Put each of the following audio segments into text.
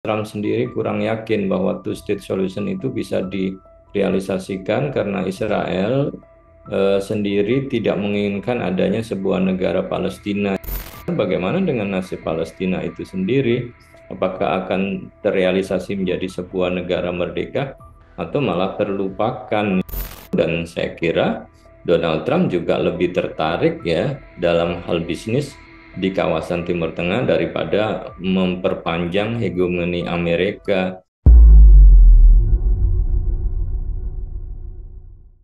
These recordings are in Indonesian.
Trump sendiri kurang yakin bahwa two-state solution itu bisa direalisasikan karena Israel sendiri tidak menginginkan adanya sebuah negara Palestina. Bagaimana dengan nasib Palestina itu sendiri? Apakah akan terrealisasi menjadi sebuah negara merdeka atau malah terlupakan? Dan saya kira Donald Trump juga lebih tertarik ya dalam hal bisnis di kawasan Timur Tengah daripada memperpanjang hegemoni Amerika.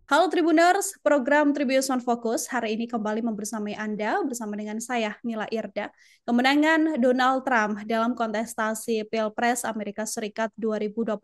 Halo Tribuners, program Tribuners on Focus hari ini kembali membersamai Anda bersama dengan saya, Nila Irda. Kemenangan Donald Trump dalam kontestasi Pilpres Amerika Serikat 2024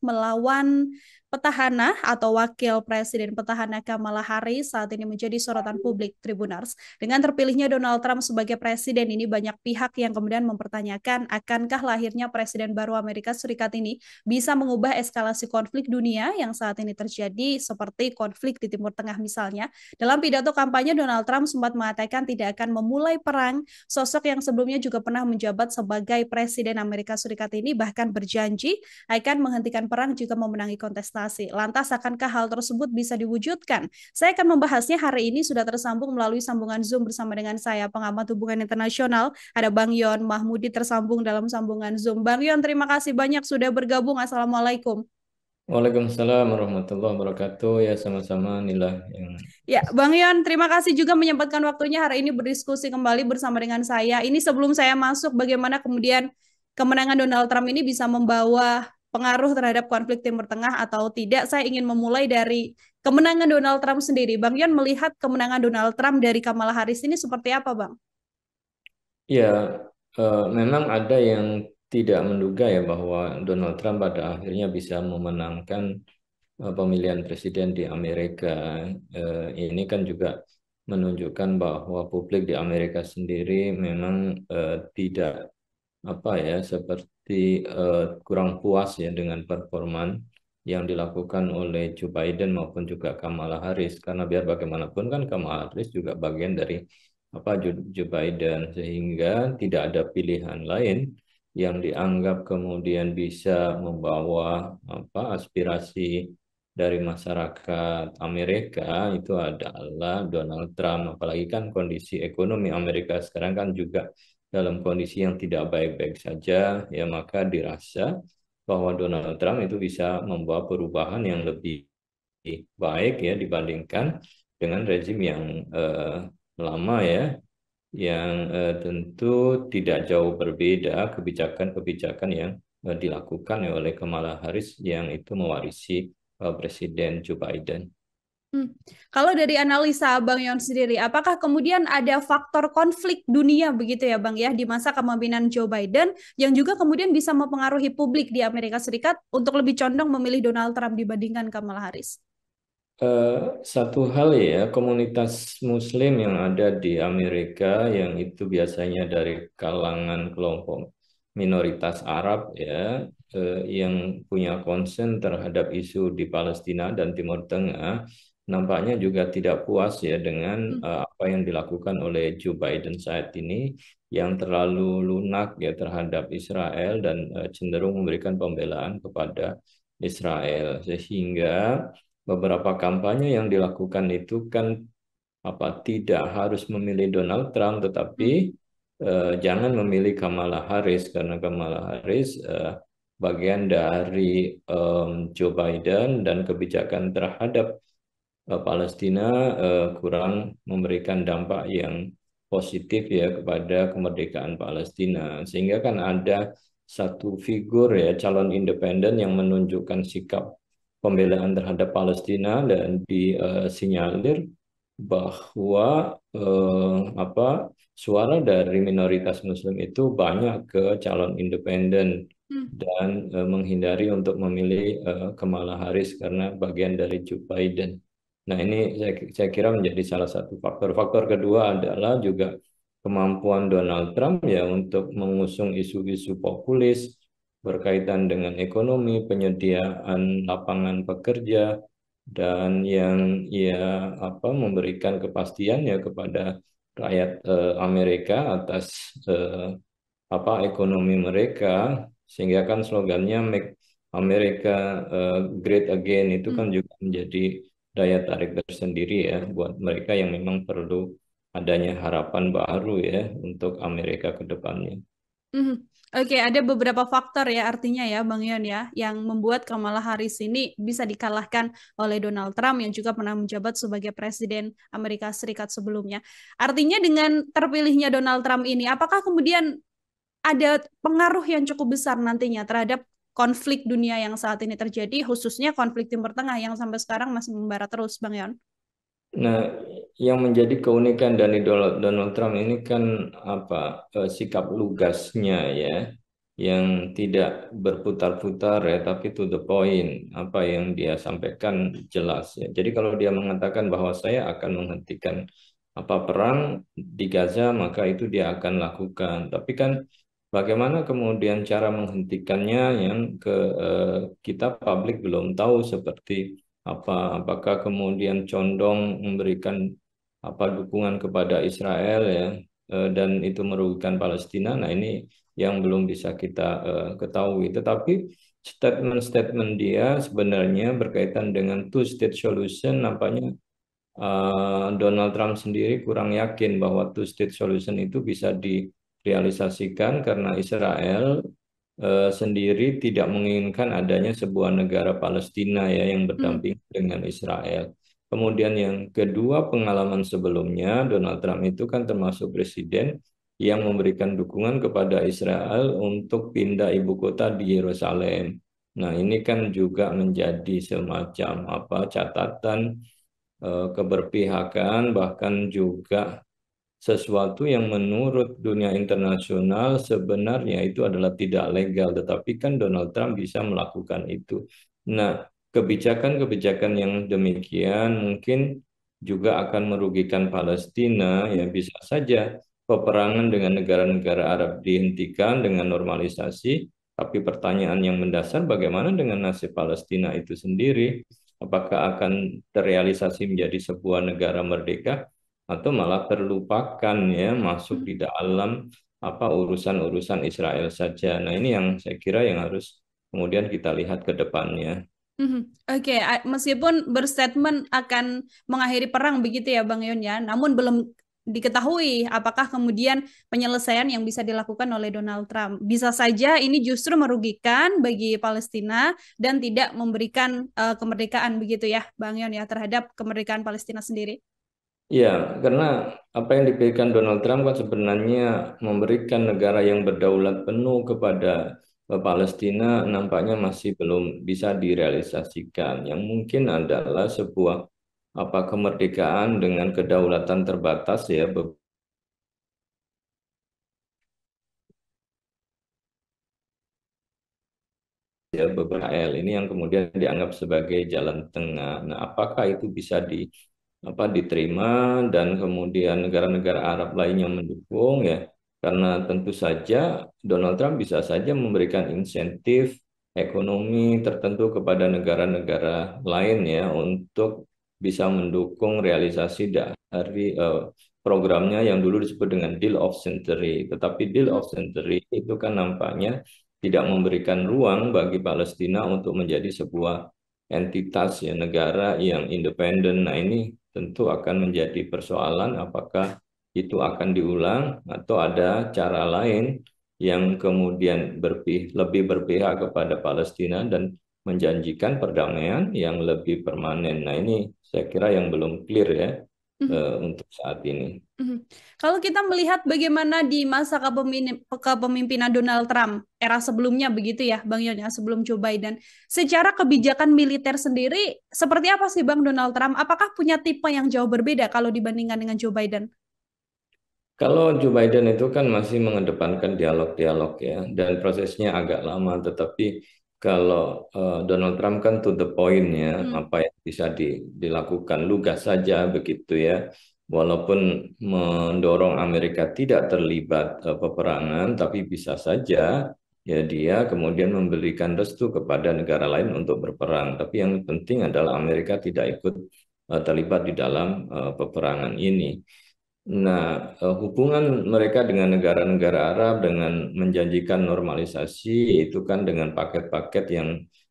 melawan petahana atau wakil presiden petahana Kamala Harris saat ini menjadi sorotan publik Tribuners. Dengan terpilihnya Donald Trump sebagai presiden ini banyak pihak yang kemudian mempertanyakan akankah lahirnya presiden baru Amerika Serikat ini bisa mengubah eskalasi konflik dunia yang saat ini terjadi seperti konflik di Timur Tengah misalnya. Dalam pidato kampanye, Donald Trump sempat mengatakan tidak akan memulai perang. Sosok yang sebelumnya juga pernah menjabat sebagai Presiden Amerika Serikat ini bahkan berjanji akan menghentikan perang jika memenangi kontestasi. Lantas, akankah hal tersebut bisa diwujudkan? Saya akan membahasnya hari ini sudah tersambung melalui sambungan Zoom bersama dengan saya, pengamat hubungan internasional. Ada Bang Yon Mahmudi tersambung dalam sambungan Zoom. Bang Yon, terima kasih banyak sudah bergabung. Assalamualaikum. Waalaikumsalam warahmatullahi wabarakatuh. Ya sama-sama Nila yang Ya, Bang Yon, terima kasih juga menyempatkan waktunya hari ini berdiskusi kembali bersama dengan saya. Ini sebelum saya masuk, bagaimana kemudian kemenangan Donald Trump ini bisa membawa pengaruh terhadap konflik Timur Tengah atau tidak, saya ingin memulai dari kemenangan Donald Trump sendiri. Bang Yon melihat kemenangan Donald Trump dari Kamala Harris ini seperti apa, Bang? ya memang ada yang tidak menduga ya bahwa Donald Trump pada akhirnya bisa memenangkan pemilihan presiden di Amerika. Ini kan juga menunjukkan bahwa publik di Amerika sendiri memang tidak apa ya seperti kurang puas ya dengan performa yang dilakukan oleh Joe Biden maupun juga Kamala Harris, karena biar bagaimanapun kan Kamala Harris juga bagian dari Joe Biden, sehingga tidak ada pilihan lain yang dianggap kemudian bisa membawa aspirasi dari masyarakat Amerika itu adalah Donald Trump. Apalagi kan kondisi ekonomi Amerika sekarang kan juga dalam kondisi yang tidak baik-baik saja, ya maka dirasa bahwa Donald Trump itu bisa membawa perubahan yang lebih baik ya dibandingkan dengan rezim yang lama ya, yang tentu tidak jauh berbeda kebijakan-kebijakan yang dilakukan ya oleh Kamala Harris yang itu mewarisi Presiden Joe Biden. Hmm. Kalau dari analisa Bang Yon sendiri, apakah kemudian ada faktor konflik dunia begitu ya Bang ya di masa kepemimpinan Joe Biden yang juga kemudian bisa mempengaruhi publik di Amerika Serikat untuk lebih condong memilih Donald Trump dibandingkan Kamala Harris? Eh, Satu hal ya, komunitas Muslim yang ada di Amerika yang itu biasanya dari kalangan kelompok minoritas Arab ya, yang punya concern terhadap isu di Palestina dan Timur Tengah, nampaknya juga tidak puas ya dengan Hmm. apa yang dilakukan oleh Joe Biden saat ini, yang terlalu lunak ya terhadap Israel dan cenderung memberikan pembelaan kepada Israel, sehingga beberapa kampanye yang dilakukan itu kan tidak harus memilih Donald Trump, tetapi Hmm. jangan memilih Kamala Harris karena Kamala Harris bagian dari Joe Biden, dan kebijakan terhadap Palestina kurang memberikan dampak yang positif ya kepada kemerdekaan Palestina, sehingga kan ada satu figur ya calon independen yang menunjukkan sikap pembelaan terhadap Palestina dan disinyalir bahwa suara dari minoritas Muslim itu banyak ke calon independen, Hmm. dan menghindari untuk memilih Kamala Harris karena bagian dari Joe Biden. Nah, ini saya kira menjadi salah satu faktor. Faktor kedua adalah juga kemampuan Donald Trump ya untuk mengusung isu-isu populis berkaitan dengan ekonomi, penyediaan lapangan pekerja, dan yang memberikan kepastian ya kepada rakyat Amerika atas ekonomi mereka. Sehingga kan slogannya Make America Great Again itu kan Hmm. juga menjadi daya tarik tersendiri ya buat mereka yang memang perlu adanya harapan baru ya untuk Amerika ke depannya. Mhm. Oke, ada beberapa faktor ya artinya ya Bang Yon ya yang membuat Kamala Harris ini bisa dikalahkan oleh Donald Trump yang juga pernah menjabat sebagai Presiden Amerika Serikat sebelumnya. Artinya dengan terpilihnya Donald Trump ini, apakah kemudian ada pengaruh yang cukup besar nantinya terhadap konflik dunia yang saat ini terjadi, khususnya konflik Timur Tengah yang sampai sekarang masih membara terus, Bang Yon? Nah, yang menjadi keunikan dari Donald Trump ini kan apa sikap lugasnya ya, yang tidak berputar-putar ya, tapi to the point. Apa yang dia sampaikan jelas ya. Jadi kalau dia mengatakan bahwa saya akan menghentikan apa perang di Gaza, maka itu dia akan lakukan. Tapi kan bagaimana kemudian cara menghentikannya yang eh, kita publik belum tahu seperti apakah kemudian condong memberikan dukungan kepada Israel ya dan itu merugikan Palestina. Nah, ini yang belum bisa kita ketahui. Tetapi statement-statement dia sebenarnya berkaitan dengan two state solution nampaknya Donald Trump sendiri kurang yakin bahwa two state solution itu bisa direalisasikan karena Israel sendiri tidak menginginkan adanya sebuah negara Palestina ya yang Hmm. berdamping dengan Israel. Kemudian yang kedua, pengalaman sebelumnya Donald Trump itu kan termasuk presiden yang memberikan dukungan kepada Israel untuk pindah ibu kota di Yerusalem. Nah, ini kan juga menjadi semacam catatan keberpihakan bahkan juga sesuatu yang menurut dunia internasional sebenarnya itu adalah tidak legal, tetapi kan Donald Trump bisa melakukan itu. Nah, kebijakan-kebijakan yang demikian mungkin juga akan merugikan Palestina, ya bisa saja peperangan dengan negara-negara Arab dihentikan dengan normalisasi, tapi pertanyaan yang mendasar bagaimana dengan nasib Palestina itu sendiri? Apakah akan terrealisasi menjadi sebuah negara merdeka? Atau malah terlupakan ya masuk di dalam urusan-urusan Israel saja. Nah, ini yang saya kira yang harus kemudian kita lihat ke depannya. Mhm. Oke, meskipun berstatement akan mengakhiri perang begitu ya Bang Yon ya, namun belum diketahui apakah kemudian penyelesaian yang bisa dilakukan oleh Donald Trump. Bisa saja ini justru merugikan bagi Palestina dan tidak memberikan kemerdekaan begitu ya Bang Yon ya terhadap kemerdekaan Palestina sendiri. Ya, karena apa yang dipilihkan Donald Trump kan sebenarnya memberikan negara yang berdaulat penuh kepada Palestina nampaknya masih belum bisa direalisasikan. Yang mungkin adalah sebuah kemerdekaan dengan kedaulatan terbatas ya beberapa L ini yang kemudian dianggap sebagai jalan tengah. Nah, apakah itu bisa diterima dan kemudian negara-negara Arab lainnya mendukung ya? Karena tentu saja Donald Trump bisa saja memberikan insentif ekonomi tertentu kepada negara-negara lain ya untuk bisa mendukung realisasi dari programnya yang dulu disebut dengan Deal of Century. Tetapi Deal Mhm. of Century itu kan nampaknya tidak memberikan ruang bagi Palestina untuk menjadi sebuah entitas ya negara yang independen. Nah, ini tentu akan menjadi persoalan apakah itu akan diulang atau ada cara lain yang kemudian lebih berpihak kepada Palestina dan menjanjikan perdamaian yang lebih permanen. Nah, ini saya kira yang belum clear ya Mhm. untuk saat ini. Mhm. Kalau kita melihat bagaimana di masa kepemimpinan Donald Trump, era sebelumnya begitu ya, Bang Yon, ya, sebelum Joe Biden, secara kebijakan militer sendiri, seperti apa sih Bang Donald Trump? Apakah punya tipe yang jauh berbeda kalau dibandingkan dengan Joe Biden? Kalau Joe Biden itu kan masih mengedepankan dialog-dialog ya, dan prosesnya agak lama. Tetapi kalau Donald Trump kan to the point ya, Hmm. apa yang bisa dilakukan lugas saja begitu ya. Walaupun mendorong Amerika tidak terlibat peperangan, tapi bisa saja ya dia kemudian memberikan restu kepada negara lain untuk berperang. Tapi yang penting adalah Amerika tidak ikut terlibat di dalam peperangan ini. Nah, hubungan mereka dengan negara-negara Arab dengan menjanjikan normalisasi itu kan dengan paket-paket yang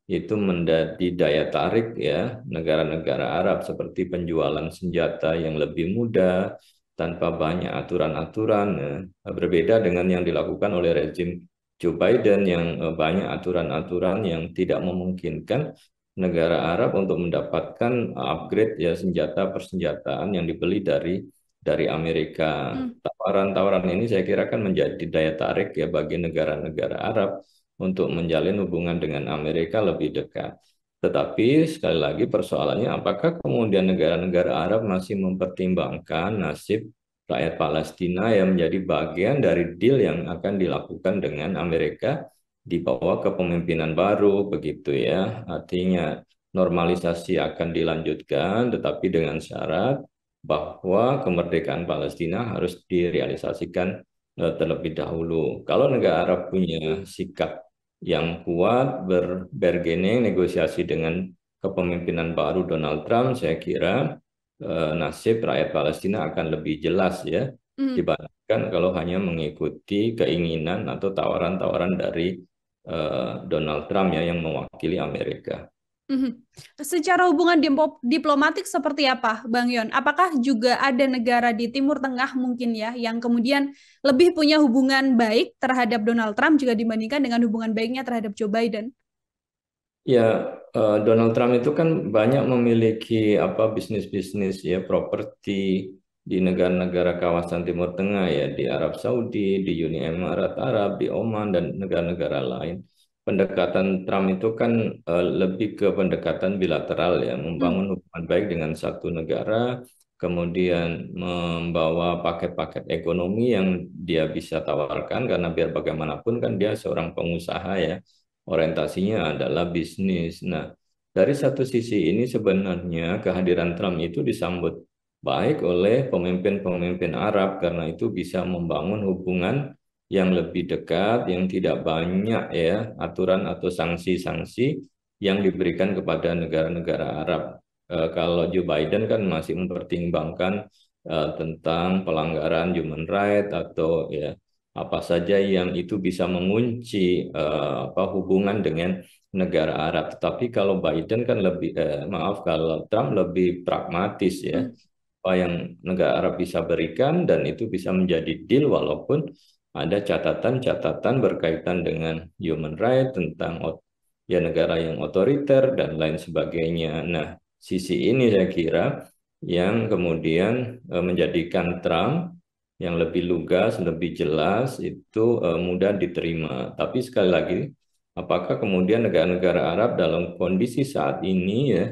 itu menjadi daya tarik ya negara-negara Arab seperti penjualan senjata yang lebih mudah tanpa banyak aturan-aturan ya. Berbeda dengan yang dilakukan oleh rezim Joe Biden yang banyak aturan-aturan yang tidak memungkinkan negara Arab untuk mendapatkan upgrade ya senjata persenjataan yang dibeli dari Amerika. Hmm. Tawaran-tawaran ini saya kira kan menjadi daya tarik ya bagi negara-negara Arab untuk menjalin hubungan dengan Amerika lebih dekat. Tetapi sekali lagi persoalannya apakah kemudian negara-negara Arab masih mempertimbangkan nasib rakyat Palestina yang menjadi bagian dari deal yang akan dilakukan dengan Amerika di bawah kepemimpinan baru begitu ya. Artinya normalisasi akan dilanjutkan tetapi dengan syarat bahwa kemerdekaan Palestina harus direalisasikan terlebih dahulu. Kalau negara Arab punya sikap yang kuat, berbargaining, negosiasi dengan kepemimpinan baru Donald Trump, saya kira nasib rakyat Palestina akan lebih jelas ya Hmm. dibandingkan kalau hanya mengikuti keinginan atau tawaran-tawaran dari Donald Trump ya yang mewakili Amerika. Mhm. Secara hubungan diplomatik seperti apa, Bang Yon? Apakah juga ada negara di Timur Tengah mungkin ya yang kemudian lebih punya hubungan baik terhadap Donald Trump juga dibandingkan dengan hubungan baiknya terhadap Joe Biden? Ya, Donald Trump itu kan banyak memiliki apa bisnis-bisnis ya properti di negara-negara kawasan Timur Tengah ya, di Arab Saudi, di Uni Emirat Arab, di Oman dan negara-negara lain. Pendekatan Trump itu kan lebih ke pendekatan bilateral ya, Hmm. membangun hubungan baik dengan satu negara, kemudian membawa paket-paket ekonomi yang dia bisa tawarkan karena biar bagaimanapun kan dia seorang pengusaha ya orientasinya adalah bisnis. Nah, dari satu sisi ini sebenarnya kehadiran Trump itu disambut baik oleh pemimpin-pemimpin Arab karena itu bisa membangun hubungan yang lebih dekat, yang tidak banyak ya aturan atau sanksi-sanksi yang diberikan kepada negara-negara Arab. Kalau Joe Biden kan masih mempertimbangkan tentang pelanggaran human rights atau ya apa saja yang itu bisa mengunci apa hubungan dengan negara Arab. Tetapi kalau Biden kan lebih maaf kalau Trump lebih pragmatis ya Hmm. apa yang negara Arab bisa berikan dan itu bisa menjadi deal walaupun ada catatan-catatan berkaitan dengan human rights tentang ya negara yang otoriter dan lain sebagainya. Nah, sisi ini saya kira yang kemudian menjadikan Trump yang lebih lugas, lebih jelas itu mudah diterima. Tapi sekali lagi, apakah kemudian negara-negara Arab dalam kondisi saat ini ya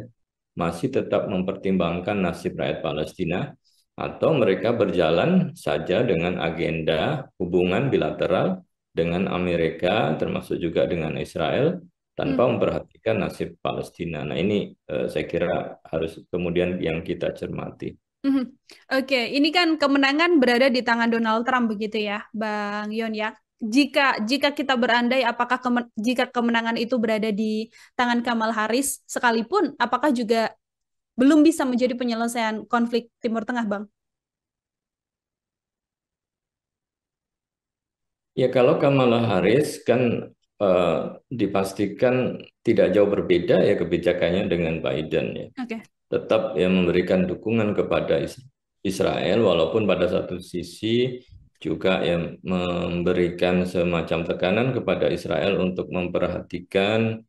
masih tetap mempertimbangkan nasib rakyat Palestina atau mereka berjalan saja dengan agenda hubungan bilateral dengan Amerika termasuk juga dengan Israel tanpa Hmm. memperhatikan nasib Palestina. Nah, ini saya kira harus kemudian yang kita cermati. Mhm. Oke, ini kan kemenangan berada di tangan Donald Trump begitu ya, Bang Yon ya. Jika jika kita berandai apakah jika kemenangan itu berada di tangan Kamala Harris sekalipun, apakah juga belum bisa menjadi penyelesaian konflik Timur Tengah, Bang? Ya kalau Kamala Harris kan eh, dipastikan tidak jauh berbeda ya kebijakannya dengan Biden ya. Oke. Tetap ya memberikan dukungan kepada Israel walaupun pada satu sisi juga ya memberikan semacam tekanan kepada Israel untuk memperhatikan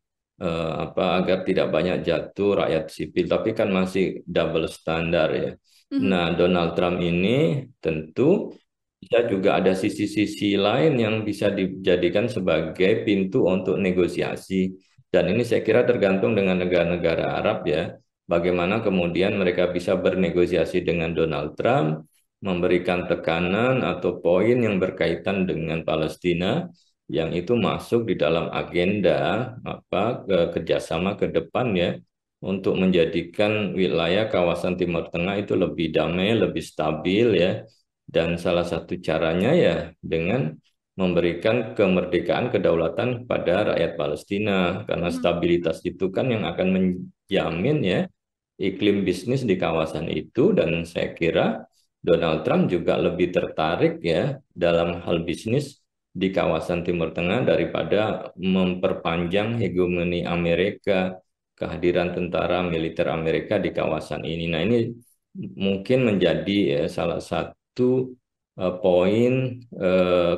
apa agar tidak banyak jatuh rakyat sipil tapi kan masih double standar ya. Mhm. Nah, Donald Trump ini tentu bisa juga ada sisi-sisi lain yang bisa dijadikan sebagai pintu untuk negosiasi. Dan ini saya kira tergantung dengan negara-negara Arab ya. Bagaimana kemudian mereka bisa bernegosiasi dengan Donald Trump, memberikan tekanan atau poin yang berkaitan dengan Palestina, yang itu masuk di dalam agenda apa kerjasama ke depan ya, untuk menjadikan wilayah kawasan Timur Tengah itu lebih damai, lebih stabil ya, dan salah satu caranya ya dengan memberikan kemerdekaan kedaulatan kepada rakyat Palestina karena Mhm. stabilitas itu kan yang akan menjamin ya iklim bisnis di kawasan itu dan saya kira Donald Trump juga lebih tertarik ya dalam hal bisnis di kawasan Timur Tengah daripada memperpanjang hegemoni Amerika, kehadiran tentara militer Amerika di kawasan ini. Nah, ini mungkin menjadi ya, salah satu poin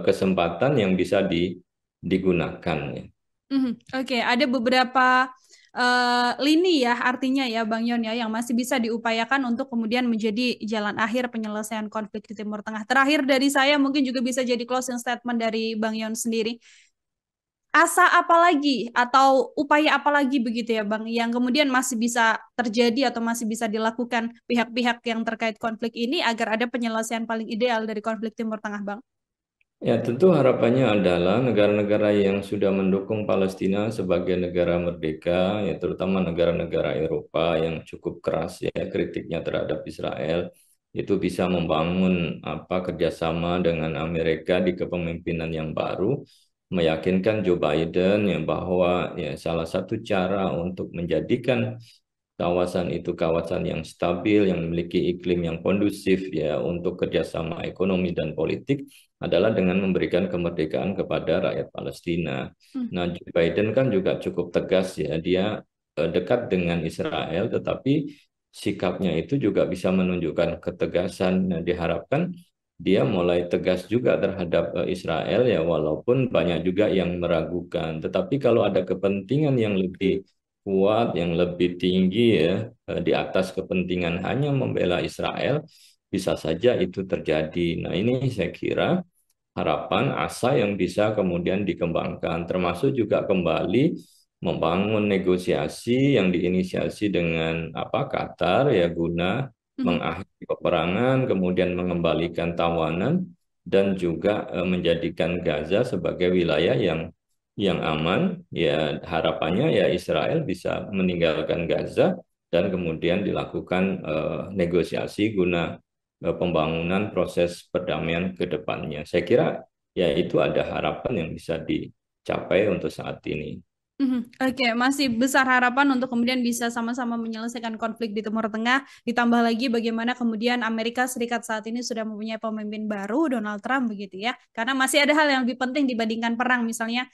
kesempatan yang bisa digunakan ya. Oke, ada beberapa lini ya artinya ya Bang Yon ya yang masih bisa diupayakan untuk kemudian menjadi jalan akhir penyelesaian konflik di Timur Tengah. Terakhir dari saya mungkin juga bisa jadi closing statement dari Bang Yon sendiri. Asa apa lagi atau upaya apa lagi begitu ya Bang yang kemudian masih bisa terjadi atau masih bisa dilakukan pihak-pihak yang terkait konflik ini agar ada penyelesaian paling ideal dari konflik Timur Tengah Bang? Ya, tentu harapannya adalah negara-negara yang sudah mendukung Palestina sebagai negara merdeka, ya terutama negara-negara Eropa yang cukup keras ya kritiknya terhadap Israel, itu bisa membangun kerjasama dengan Amerika di kepemimpinan yang baru, meyakinkan Joe Biden ya bahwa ya salah satu cara untuk menjadikan kawasan itu kawasan yang stabil, yang memiliki iklim yang kondusif ya untuk kerjasama ekonomi dan politik adalah dengan memberikan kemerdekaan kepada rakyat Palestina. Nah, Joe Biden kan juga cukup tegas ya, dia dekat dengan Israel, tetapi sikapnya itu juga bisa menunjukkan ketegasan. Nah, diharapkan dia mulai tegas juga terhadap Israel ya, walaupun banyak juga yang meragukan. Tetapi kalau ada kepentingan yang lebih kuat, yang lebih tinggi ya, di atas kepentingan hanya membela Israel, bisa saja itu terjadi. Nah, ini saya kira harapan, asa yang bisa kemudian dikembangkan, termasuk juga kembali membangun negosiasi yang diinisiasi dengan Qatar ya guna mengakhiri peperangan, kemudian mengembalikan tawanan dan juga menjadikan Gaza sebagai wilayah yang aman. Ya harapannya ya Israel bisa meninggalkan Gaza dan kemudian dilakukan negosiasi guna pembangunan proses perdamaian ke depannya. Saya kira ya itu ada harapan yang bisa dicapai untuk saat ini. Oke, masih besar harapan untuk kemudian bisa sama-sama menyelesaikan konflik di Timur Tengah. Ditambah lagi bagaimana kemudian Amerika Serikat saat ini sudah mempunyai pemimpin baru, Donald Trump begitu ya. Karena masih ada hal yang lebih penting dibandingkan perang, misalnya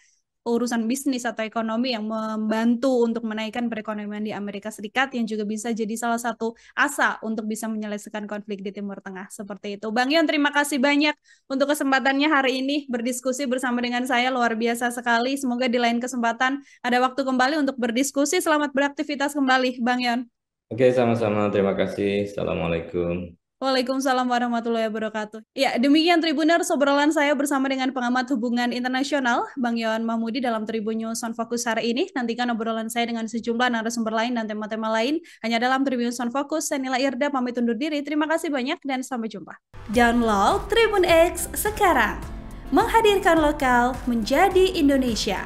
urusan bisnis atau ekonomi yang membantu untuk menaikkan perekonomian di Amerika Serikat yang juga bisa jadi salah satu asa untuk bisa menyelesaikan konflik di Timur Tengah. Seperti itu. Bang Yon, terima kasih banyak untuk kesempatannya hari ini berdiskusi bersama dengan saya. Luar biasa sekali. Semoga di lain kesempatan ada waktu kembali untuk berdiskusi. Selamat beraktivitas kembali, Bang Yon. Oke, sama-sama. Terima kasih. Assalamualaikum. Waalaikumsalam warahmatullahi wabarakatuh. Ya, demikian Tribuners obrolan saya bersama dengan pengamat hubungan internasional, Bang Yon Mahmudi dalam Tribun News on Focus hari ini. Nantikan obrolan saya dengan sejumlah narasumber lain dan tema-tema lain hanya dalam Tribun News on Focus. Saya Nila Irda pamit undur diri. Terima kasih banyak dan sampai jumpa. Download Tribun X sekarang. Menghadirkan lokal menjadi Indonesia.